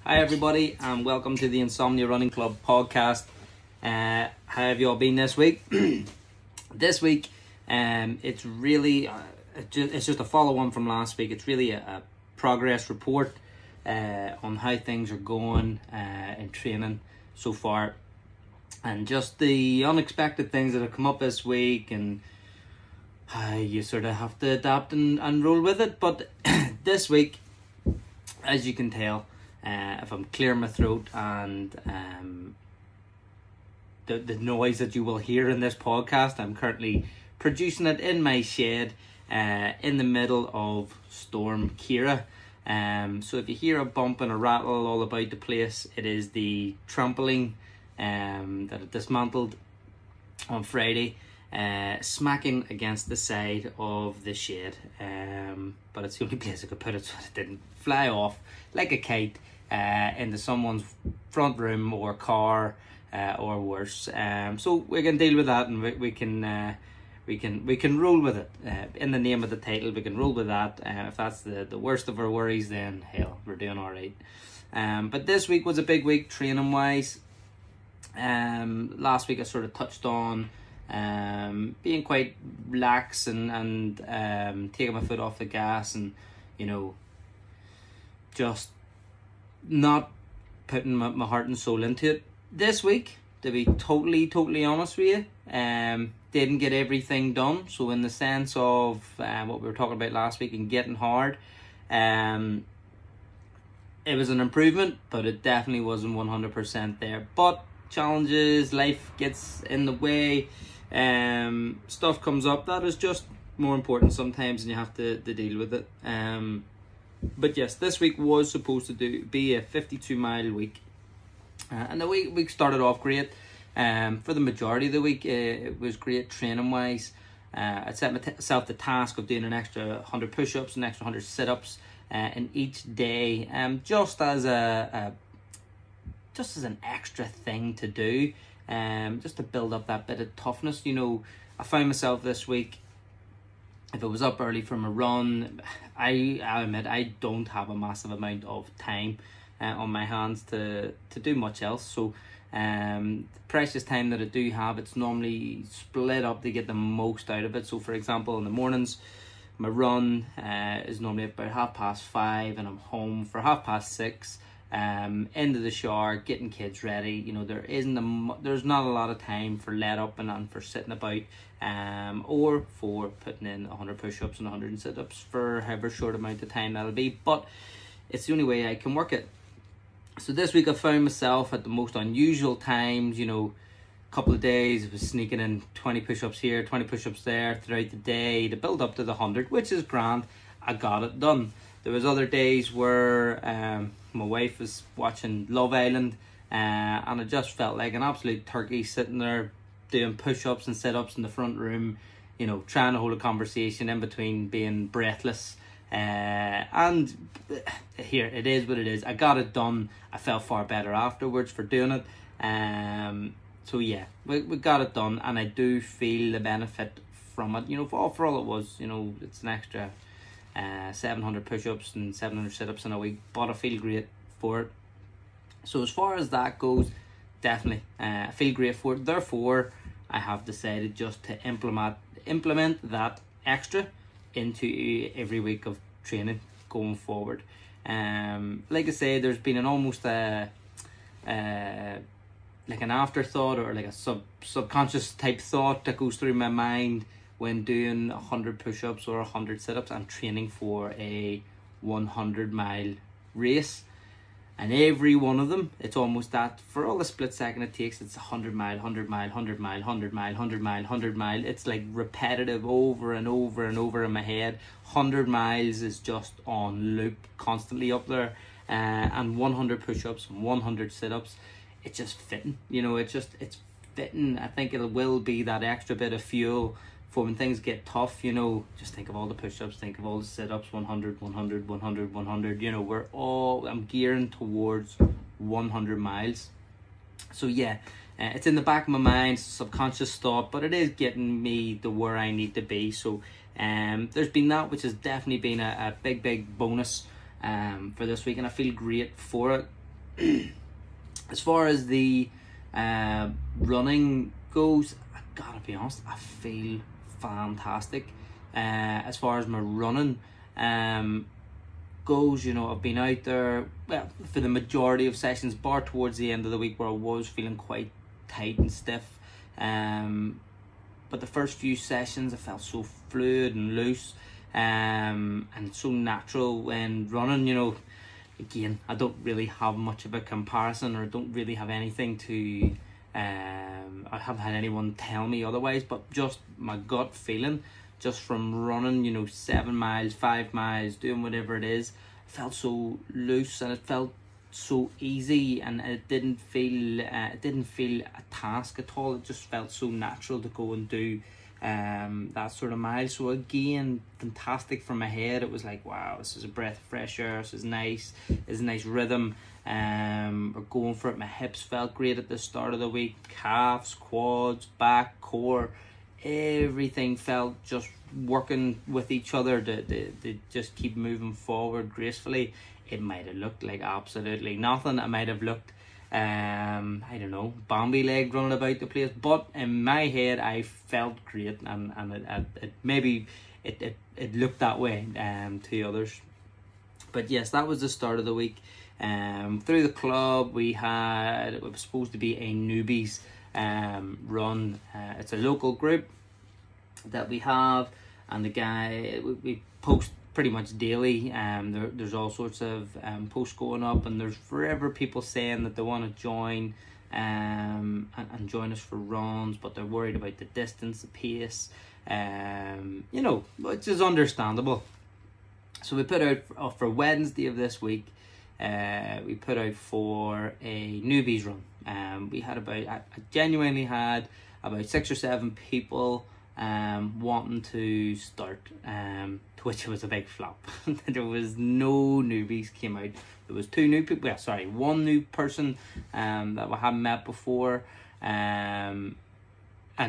Hi everybody, and welcome to the Insomnia Running Club podcast. How have you all been this week? This week, it's really it's just a follow-on from last week. It's really a progress report on how things are going in training so far, and just the unexpected things that have come up this week, and how you sort of have to adapt and roll with it. But this week, as you can tell, if I'm clearing my throat and the noise that you will hear in this podcast, I'm currently producing it in my shed in the middle of Storm Ciara. So if you hear a bump and a rattle all about the place, it is the trampoline that I dismantled on Friday, smacking against the side of the shed. But it's the only place I could put it so it didn't fly off like a kite into someone's front room or car, or worse. So we can deal with that, and we can roll with it. In the name of the title, we can roll with that. If that's the worst of our worries, then hell, we're doing all right. But this week was a big week training wise. Last week I sort of touched on being quite lax and taking my foot off the gas, and just not putting my heart and soul into it. This week, to be totally honest with you, didn't get everything done. So in the sense of what we were talking about last week and getting hard, it was an improvement, but it definitely wasn't 100% there. But challenges, life gets in the way, stuff comes up that is just more important sometimes, and you have to deal with it. But yes, this week was supposed to be a 52-mile week, and the week started off great. For the majority of the week, it was great training wise. I set myself the task of doing an extra 100 push-ups, an extra 100 sit-ups in each day, just as an extra thing to do, just to build up that bit of toughness. I found myself this week, if I was up early from a run, I admit I don't have a massive amount of time on my hands to do much else. So the precious time that I do have, it's normally split up to get the most out of it. So for example, in the mornings, my run is normally about 5:30, and I'm home for 6:30. Into the shower, getting kids ready. There's not a lot of time for let up and for sitting about, or for putting in 100 push-ups and 100 sit-ups for however short amount of time that'll be. But it's the only way I can work it. So this week I found myself at the most unusual times. A couple of days I was sneaking in 20 push-ups here, 20 push-ups there throughout the day to build up to the 100, which is grand. I got it done. There was other days where my wife was watching Love Island, and I just felt like an absolute turkey sitting there doing push-ups and sit-ups in the front room, trying to hold a conversation in between being breathless. And here, it is what it is. I got it done. I felt far better afterwards for doing it. So yeah, we got it done, and I do feel the benefit from it. For all it was, it's an extra 700 push-ups and 700 sit-ups in a week, but I feel great for it. So as far as that goes, definitely I feel great for it. Therefore, I have decided just to implement that extra into every week of training going forward. Like I say, there's been an almost like an afterthought, or like a subconscious type thought that goes through my mind when doing 100 push-ups or 100 sit-ups. I'm training for a 100-mile race, and every one of them, it's almost that, for all the split second it takes, it's 100 mile, 100 mile, 100 mile, 100 mile, 100 mile, 100 mile. It's like repetitive over and over and over in my head. 100 miles is just on loop, constantly up there, and 100 push-ups, 100 sit-ups. It's just fitting, it's fitting. I think it will be that extra bit of fuel for when things get tough. Just think of all the push-ups, think of all the sit-ups, 100, 100, 100, 100. I'm gearing towards 100 miles. So yeah, it's in the back of my mind, subconscious thought, but it is getting me to where I need to be. So there's been that, which has definitely been a big bonus for this week, and I feel great for it. As far as the running goes, I gotta be honest, I feel fantastic. As far as my running goes, I've been out there, well, for the majority of sessions, bar towards the end of the week where I was feeling quite tight and stiff. But the first few sessions I felt so fluid and loose, and so natural when running. Again, I don't really have much of a comparison, or don't really have anything to I haven't had anyone tell me otherwise, but just my gut feeling, just from running, 7 miles, 5 miles, doing whatever it is, it felt so loose and it felt so easy, and it didn't feel a task at all. It just felt so natural to go and do that sort of mile. So again, fantastic for my head. It was like, wow, this is a breath of fresh air. This is nice. It's a nice rhythm. We're going for it. My hips felt great at the start of the week. Calves, quads, back, core, everything felt just working with each other to just keep moving forward gracefully. It might have looked like absolutely nothing. It might have looked I don't know, Bambi leg running about the place, but in my head I felt great, and it maybe it looked that way to others. But yes, that was the start of the week. Through the club it was supposed to be a newbies run. It's a local group that we have, and the guy, we post pretty much daily. There's all sorts of posts going up, and there's forever people saying that they want to join and join us for runs, but they're worried about the distance, the pace, which is understandable. So we put out for Wednesday of this week, we put out for a newbies run. I genuinely had about 6 or 7 people wanting to start, to which was a big flop. There was no newbies came out. There was 2 new people, one new person that we hadn't met before, and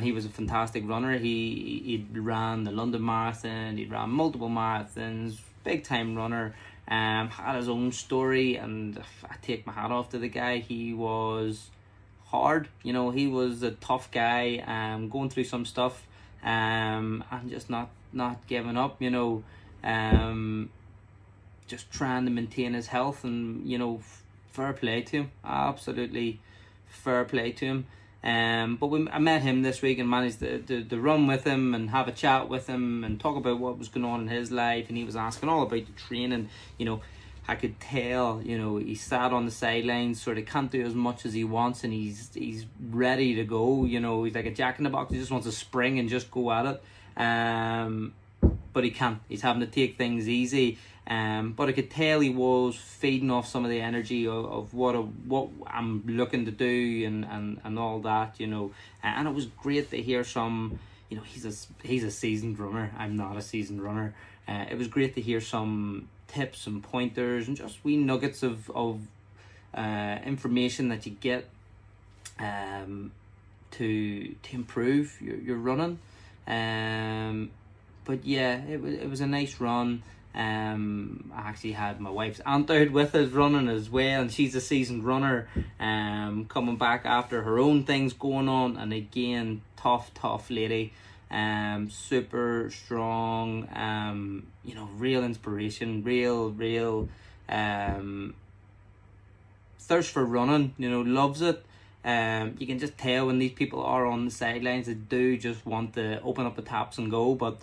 he was a fantastic runner. He ran the London Marathon, he'd ran multiple marathons, big time runner, had his own story, and I take my hat off to the guy. He was hard, he was a tough guy, going through some stuff, and just not giving up, just trying to maintain his health, and fair play to him, absolutely fair play to him. But I met him this week and managed to run with him and have a chat with him and talk about what was going on in his life, and he was asking all about the training. I could tell, he sat on the sidelines, sort of can't do as much as he wants, and he's ready to go. He's like a jack in the box. He just wants to spring and just go at it. But he can't. He's having to take things easy. But I could tell he was feeding off some of the energy of what I'm looking to do and all that. And it was great to hear some. He's a seasoned runner. I'm not a seasoned runner. It was great to hear some tips and pointers and just wee nuggets of information that you get to improve your running. But yeah, it was a nice run. I actually had my wife's aunt out with us running as well, and she's a seasoned runner, coming back after her own things going on, and again, tough lady, super strong, real inspiration, real thirst for running, loves it. You can just tell when these people are on the sidelines, they do just want to open up the taps and go, but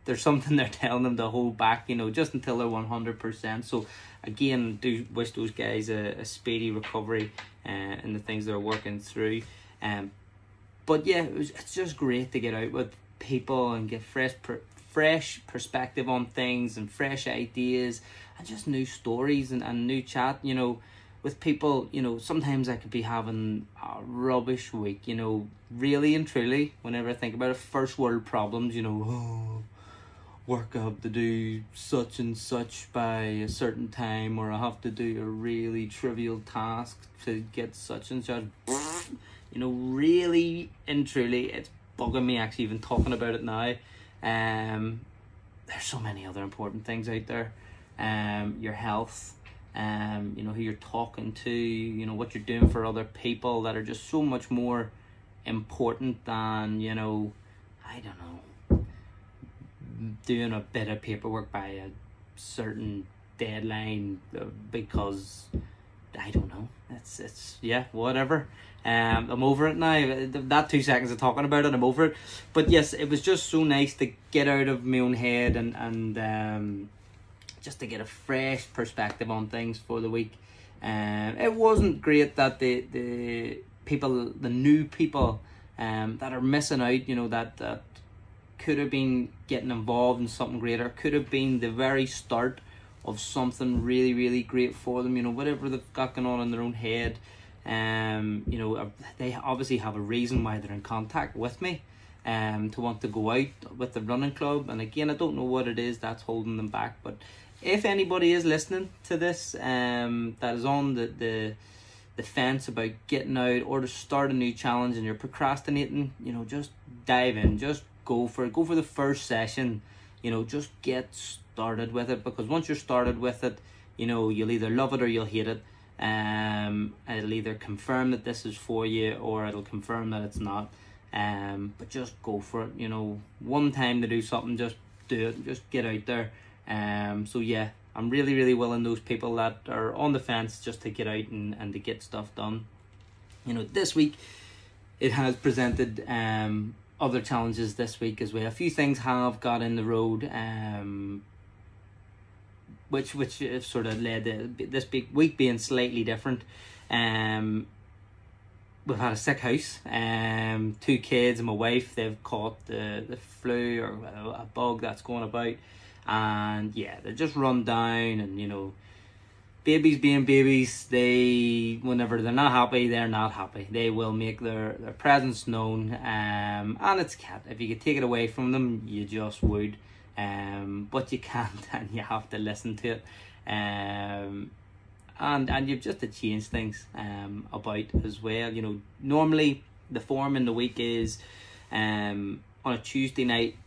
there's something they're telling them to hold back, just until they're 100%. So again, do wish those guys a speedy recovery in the things they're working through. But yeah, it's just great to get out with people and get fresh perspective on things and fresh ideas and just new stories and new chat, with people. Sometimes I could be having a rubbish week, really and truly, whenever I think about it, first world problems, work, I have to do such and such by a certain time, or I have to do a really trivial task to get such and such. Really and truly, it's bugging me actually even talking about it now. There's so many other important things out there. your health, you know, who you're talking to, you know, what you're doing for other people that are just so much more important than, you know, I don't know, doing a bit of paperwork by a certain deadline because I don't know. It's yeah, whatever. I'm over it now. That 2 seconds of talking about it, I'm over it. But yes, it was just so nice to get out of my own head and just to get a fresh perspective on things for the week. It wasn't great that the people, the new people that are missing out, you know, that could have been getting involved in something greater, could have been the very start of something really, really great for them, you know, whatever they've got going on in their own head. You know, they obviously have a reason why they're in contact with me, to want to go out with the running club. And again, I don't know what it is that's holding them back, but if anybody is listening to this, that is on the fence about getting out or to start a new challenge and you're procrastinating, you know, just dive in, just go for it, go for the first session, you know, just get started with it, because once you're started with it, you know, you'll either love it or you'll hate it. It'll either confirm that this is for you or it'll confirm that it's not. But just go for it, you know, one time to do something, just do it, just get out there. So yeah, I'm really, really willing those people that are on the fence just to get out and to get stuff done. You know, this week it has presented other challenges this week as well. A few things have got in the road, which have sort of led to this big week being slightly different. We've had a sick house. 2 kids and my wife, they've caught the flu or a bug that's going about. And yeah, they're just run down, and you know, babies being babies, they, whenever they're not happy, they're not happy. They will make their presence known, and it's cat. If you could take it away from them, you just would. But you can't, and you have to listen to it. And you've just to change things about as well. You know, normally the form in the week is on a Tuesday night,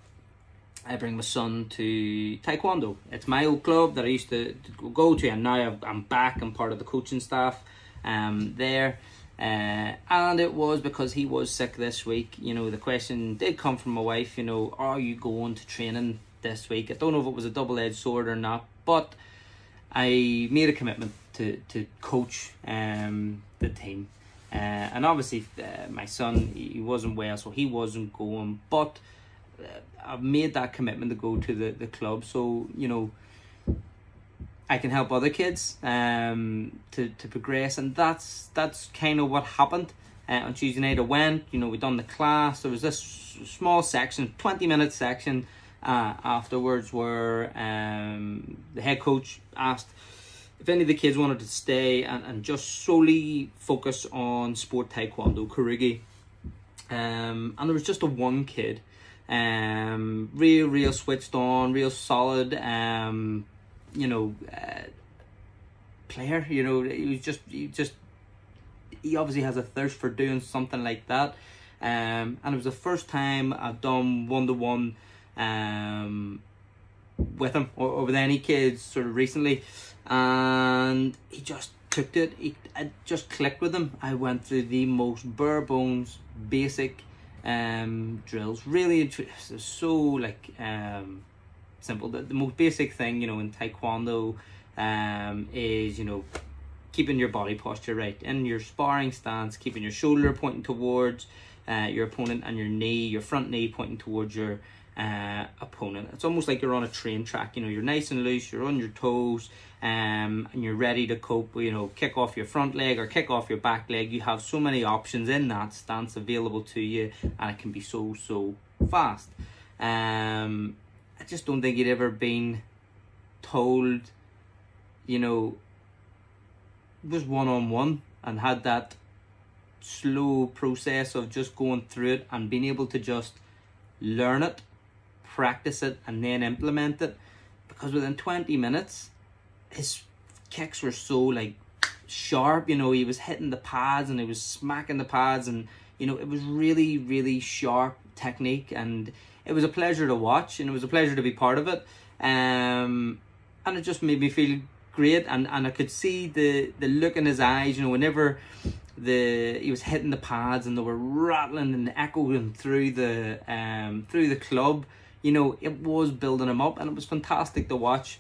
I bring my son to Taekwondo. It's my old club that I used to go to, and now I'm back. I'm part of the coaching staff there. And it was because he was sick this week. You know, the question did come from my wife, you know, are you going to training this week? I don't know if it was a double-edged sword or not, but I made a commitment to coach the team. And obviously my son, he wasn't well, so he wasn't going, but I've made that commitment to go to the club, so you know, I can help other kids to progress, and that's kind of what happened. On Tuesday night I went, you know, we done the class. There was this small section, 20-minute section afterwards, where the head coach asked if any of the kids wanted to stay and just solely focus on sport Taekwondo, Kurugi. And there was just one kid, real switched on, real solid, you know, player. You know, he obviously has a thirst for doing something like that. And it was the first time I've done one-to-one with him or with any kids sort of recently, and he just took it. It just clicked with him. I went through the most bare bones, basic drills. Really, it's so like simple. The most basic thing, you know, in Taekwondo is, you know, keeping your body posture right in your sparring stance, keeping your shoulder pointing towards your opponent, and your front knee pointing towards your opponent. It's almost like you're on a train track. You know, you're nice and loose, you're on your toes, and you're ready to cope. You know, kick off your front leg or kick off your back leg. You have so many options in that stance available to you, and it can be so fast. I just don't think you'd ever been told, you know, was one-on-one and had that slow process of just going through it and being able to just learn it, practice it, and then implement it. Because within 20 minutes his kicks were so like sharp, you know, he was hitting the pads and he was smacking the pads, and you know, it was really sharp technique, and it was a pleasure to watch, and it was a pleasure to be part of it. and it just made me feel great, and I could see the look in his eyes, you know, whenever he was hitting the pads and they were rattling and echoing through the club. You know, it was building him up, and it was fantastic to watch.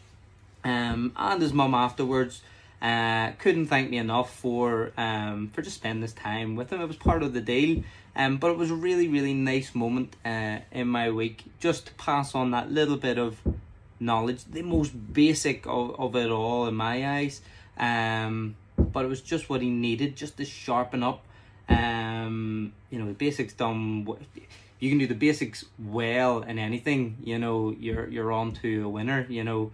And his mum afterwards couldn't thank me enough for just spending this time with him. It was part of the deal. But it was a really, really nice moment in my week, just to pass on that little bit of knowledge, the most basic of it all in my eyes. But it was just what he needed, just to sharpen up. You know, the basics done. You can do the basics well in anything. You know, you're on to a winner. You know,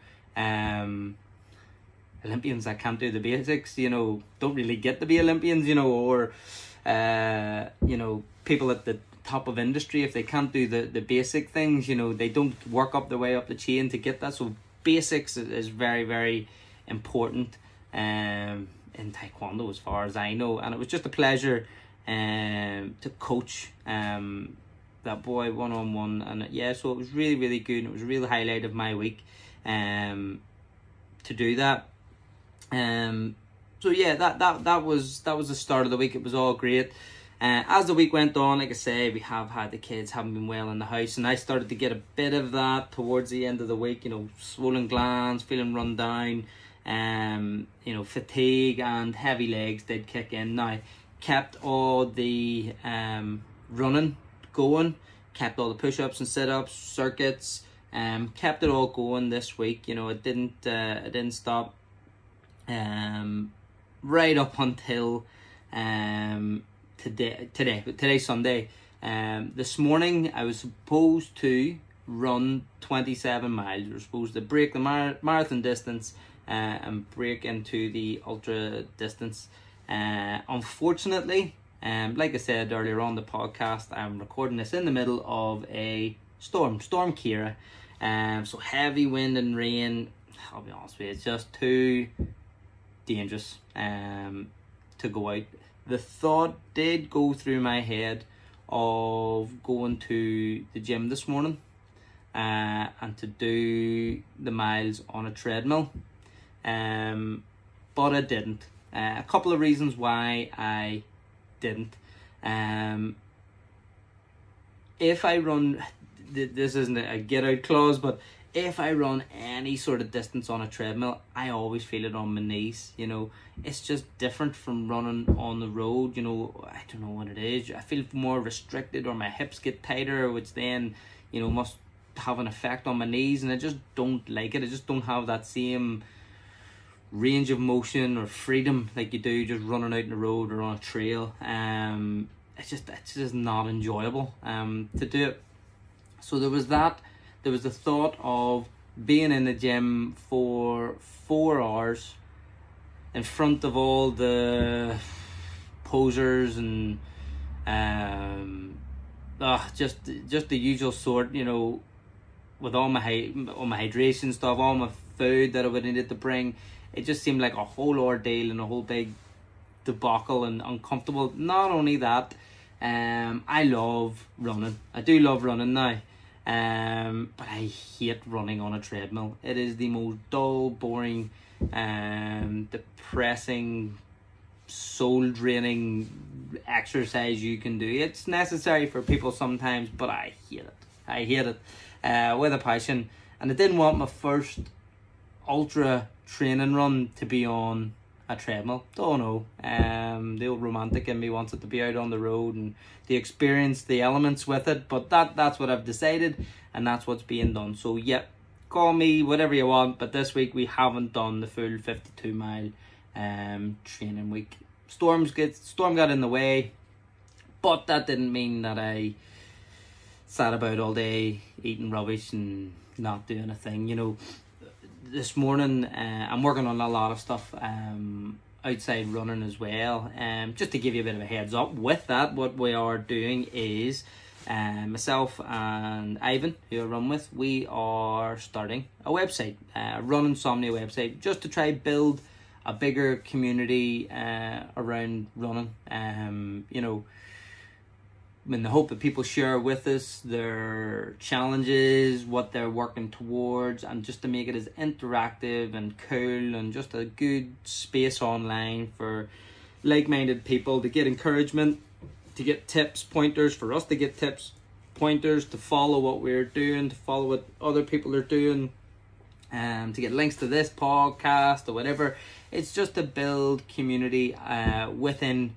Olympians that can't do the basics, you know, don't really get to be Olympians. You know, or you know, people at the top of industry, if they can't do the basic things, you know, they don't work up their way up the chain to get that. So basics is very, very important in Taekwondo, as far as I know. And it was just a pleasure to coach that boy one-on-one, and yeah, so it was really, really good, and it was a real highlight of my week to do that. So yeah, that was the start of the week. It was all great. As the week went on, like I say, we have had the kids haven't been well in the house, and I started to get a bit of that towards the end of the week. You know, swollen glands, feeling run down, you know, fatigue and heavy legs did kick in. Now, kept all the running going, kept all the push-ups and sit-ups, circuits, kept it all going this week. You know, it didn't stop right up until today Sunday. This morning I was supposed to run 27 miles. We were supposed to break the marathon distance and break into the ultra distance. Unfortunately, like I said earlier on the podcast, I'm recording this in the middle of a Storm Kira. So heavy wind and rain, I'll be honest with you, it's just too dangerous to go out. The thought did go through my head of going to the gym this morning and to do the miles on a treadmill, but I didn't. A couple of reasons why I didn't. If I run, this isn't a get out clause, but if I run any sort of distance on a treadmill, I always feel it on my knees. You know, it's just different from running on the road. You know, I don't know what it is. I feel more restricted, or my hips get tighter, which then, you know, must have an effect on my knees, and I just don't like it. I just don't have that same range of motion or freedom like you do just running out in the road or on a trail. It's just not enjoyable to do it. So there was that. There was the thought of being in the gym for 4 hours in front of all the posers and just the usual sort, you know, with all my hydration stuff, all my food that I would needed to bring. It just seemed like a whole ordeal and a whole big debacle and uncomfortable. Not only that, I love running. I do love running now. But I hate running on a treadmill. It is the most dull, boring, depressing, soul-draining exercise you can do. It's necessary for people sometimes, but I hate it. I hate it with a passion. And I didn't want my first ultra training run to be on a treadmill. Don't know. The old romantic in me wants it to be out on the road and to experience the elements with it. But that's what I've decided, and that's what's being done. So yeah, call me whatever you want. But this week we haven't done the full 52 mile training week. Storm got in the way, but that didn't mean that I sat about all day eating rubbish and not doing a thing. You know, this morning I'm working on a lot of stuff outside running as well. Just to give you a bit of a heads up with that, what we are doing is myself and Ivan, who I run with, we are starting a website, a Run Insomnia website, just to try build a bigger community around running. You know, in the hope that people share with us their challenges, what they're working towards, and just to make it as interactive and cool and just a good space online for like-minded people to get encouragement, to get tips, pointers, for us to get tips, pointers, to follow what we're doing, to follow what other people are doing, to get links to this podcast or whatever. It's just to build community within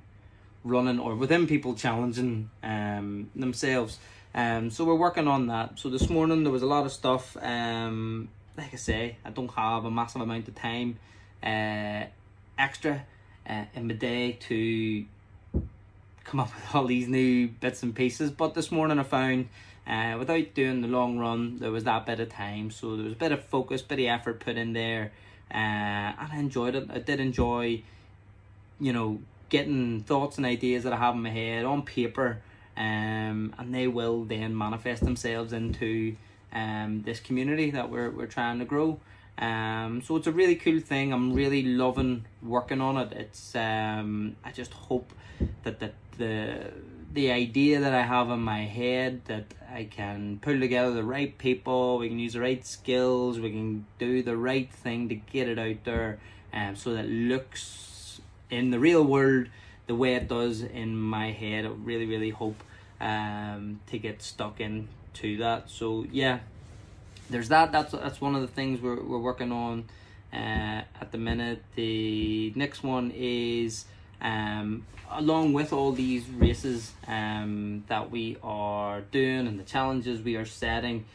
running, or within people challenging themselves. So we're working on that. So this morning there was a lot of stuff. Like I say, I don't have a massive amount of time extra in my day to come up with all these new bits and pieces, but this morning I found without doing the long run there was that bit of time, so there was a bit of focus, bit of effort put in there, and I enjoyed it. I did enjoy, getting thoughts and ideas that I have in my head on paper, and they will then manifest themselves into this community that we're trying to grow. So it's a really cool thing. I'm really loving working on it. It's I just hope that the idea that I have in my head, that I can pull together the right people, we can use the right skills, we can do the right thing to get it out there, so that it looks in the real world the way it does in my head. I really, really hope to get stuck into that. So yeah, there's that. That's one of the things we're working on at the minute. The next one is along with all these races that we are doing and the challenges we are setting,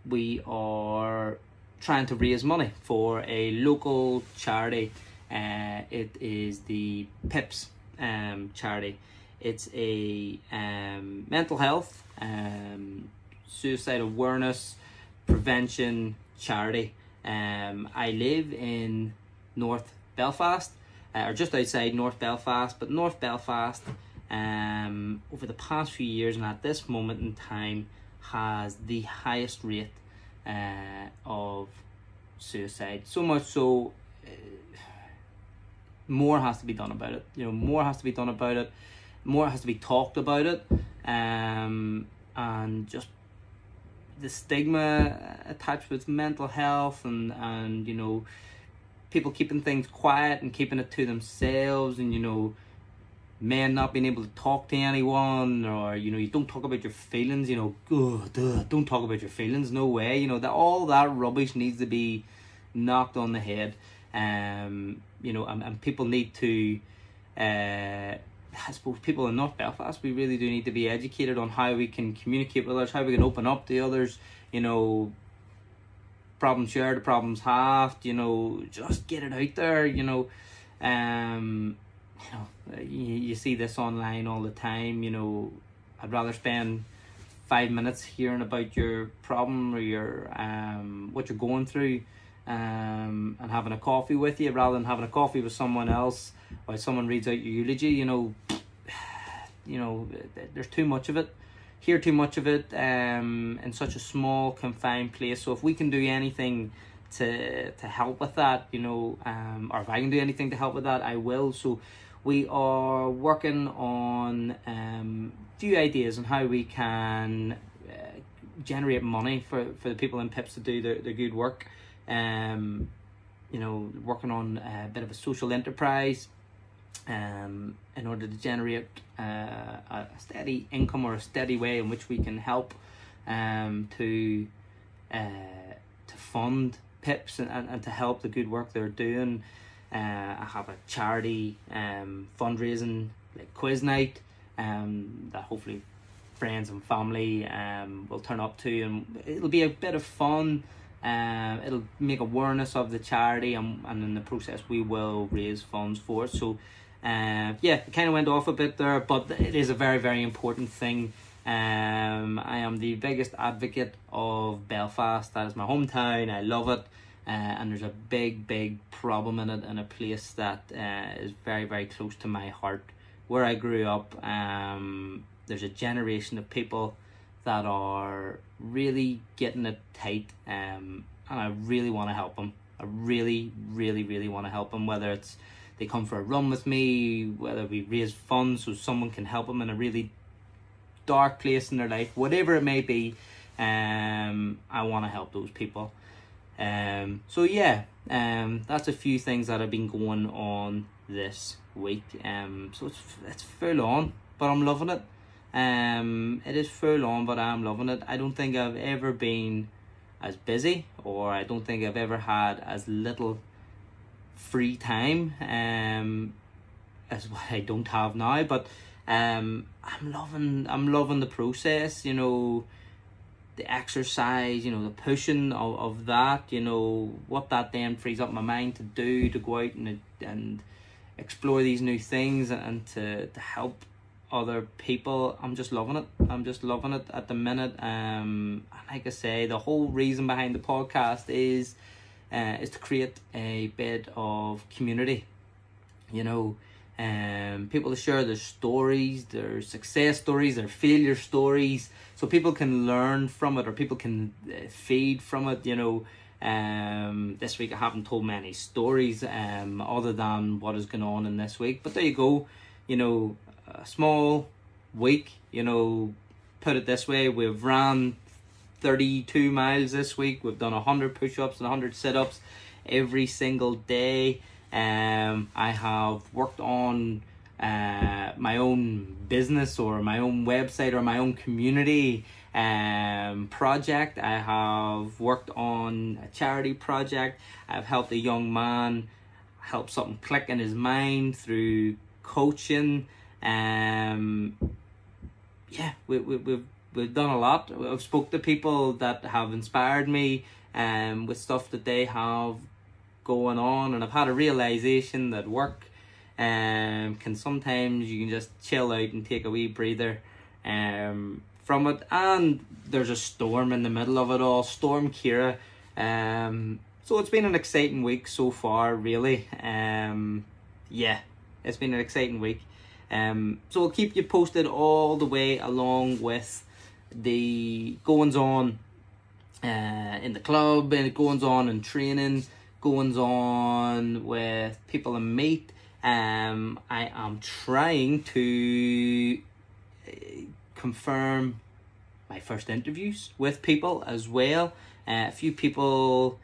we are trying to raise money for a local charity. It is the PIPS charity. It's a mental health, suicide awareness, prevention charity. I live in North Belfast, or just outside North Belfast, but North Belfast over the past few years and at this moment in time has the highest rate of suicide. So much so, more has to be done about it. More has to be done about it. More has to be talked about it. And just the stigma attached with mental health, and people keeping things quiet and keeping it to themselves, and men not being able to talk to anyone, or you don't talk about your feelings. Don't talk about your feelings. No way. That all that rubbish needs to be knocked on the head. And people need to, I suppose people in North Belfast, we really do need to be educated on how we can communicate with others, how we can open up to others, problems shared, problems halved, just get it out there, you see this online all the time. I'd rather spend 5 minutes hearing about your problem or your what you're going through, and having a coffee with you, rather than having a coffee with someone else while someone reads out your eulogy. There's too much of it, hear too much of it in such a small confined place. So if we can do anything to help with that, or if I can do anything to help with that, I will. So we are working on a few ideas on how we can generate money for the people in PIPS to do their good work. Working on a bit of a social enterprise in order to generate a steady income, or a steady way in which we can help to fund PIPS and to help the good work they're doing. I have a charity fundraising quiz night that hopefully friends and family will turn up to, and it'll be a bit of fun. It'll make awareness of the charity, and in the process we will raise funds for it. So it kind of went off a bit there, but it is a very, very important thing. I am the biggest advocate of Belfast. That is my hometown. I love it, and there's a big problem in it, in a place that is very, very close to my heart. Where I grew up, there's a generation of people that are really getting it tight, and I really want to help them. I really want to help them, whether it's they come for a run with me, whether we raise funds so someone can help them in a really dark place in their life, whatever it may be, I want to help those people. So yeah, that's a few things that have been going on this week. So it's full on, but I'm loving it. It is full on, but I'm loving it. I don't think I've ever been as busy, or I don't think I've ever had as little free time as what I don't have now. But I'm loving the process, you know, the exercise, you know, the pushing of that, you know, what that then frees up my mind to do, to go out and explore these new things and to help other people. I'm just loving it at the minute. Like I say, the whole reason behind the podcast is to create a bit of community, you know, people to share their stories, their success stories, their failure stories, so people can learn from it, or people can feed from it, you know. This week I haven't told many stories other than what is going on in this week, but there you go, you know, a small week, you know. Put it this way, we've ran 32 miles this week. We've done 100 push-ups and 100 sit-ups every single day. I have worked on my own business, or my own website, or my own community project. I have worked on a charity project. I've helped a young man help something click in his mind through coaching. Yeah, we've done a lot. I've spoke to people that have inspired me with stuff that they have going on, and I've had a realization that work can sometimes, you can just chill out and take a wee breather from it. And there's a storm in the middle of it all, Storm Kira. So it's been an exciting week so far, really. Yeah, it's been an exciting week. So I'll keep you posted all the way along with the goings on in the club, and goings on in training, goings on with people I meet. I am trying to confirm my first interviews with people as well. A few people,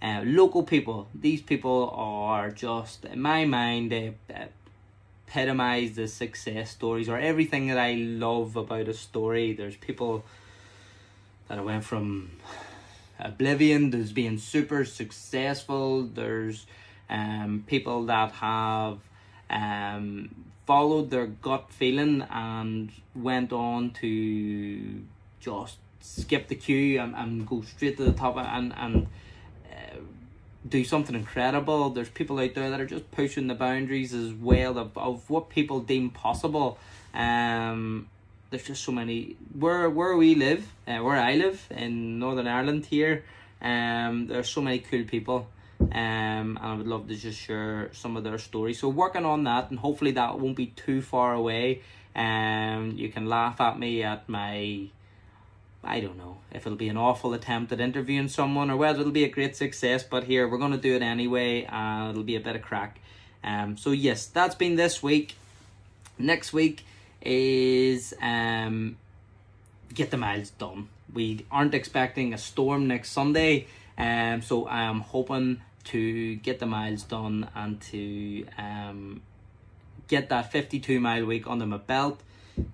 local people. These people are just, in my mind, epitomize the success stories, or everything that I love about a story. There's people that I went from oblivion to being super successful. There's people that have followed their gut feeling and went on to just skip the queue and go straight to the top and do something incredible. There's people out there that are just pushing the boundaries as well of what people deem possible. There's just so many. Where we live, where I live in Northern Ireland here, there's so many cool people, and I would love to just share some of their stories. So working on that, and hopefully that won't be too far away. You can laugh at me at my, I don't know if it'll be an awful attempt at interviewing someone, or whether it'll be a great success, but here, we're going to do it anyway, and it'll be a bit of crack. So yes, that's been this week. Next week is get the miles done. We aren't expecting a storm next Sunday, so I am hoping to get the miles done and to get that 52 mile week under my belt,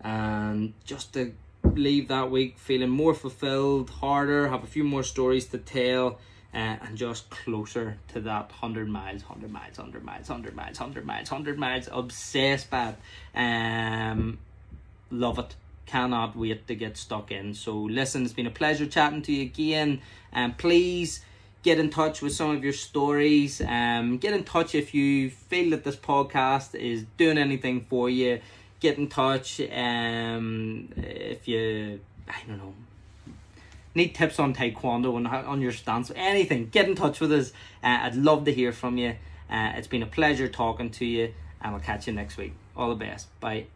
and just to leave that week feeling more fulfilled, harder, have a few more stories to tell, and just closer to that 100 miles, obsessed by it. Love it, cannot wait to get stuck in. So listen, it's been a pleasure chatting to you again, and please get in touch with some of your stories. Get in touch if you feel that this podcast is doing anything for you. Get in touch if you, I don't know, need tips on taekwondo and on your stance, anything. Get in touch with us. I'd love to hear from you. It's been a pleasure talking to you, and I'll catch you next week. All the best. Bye.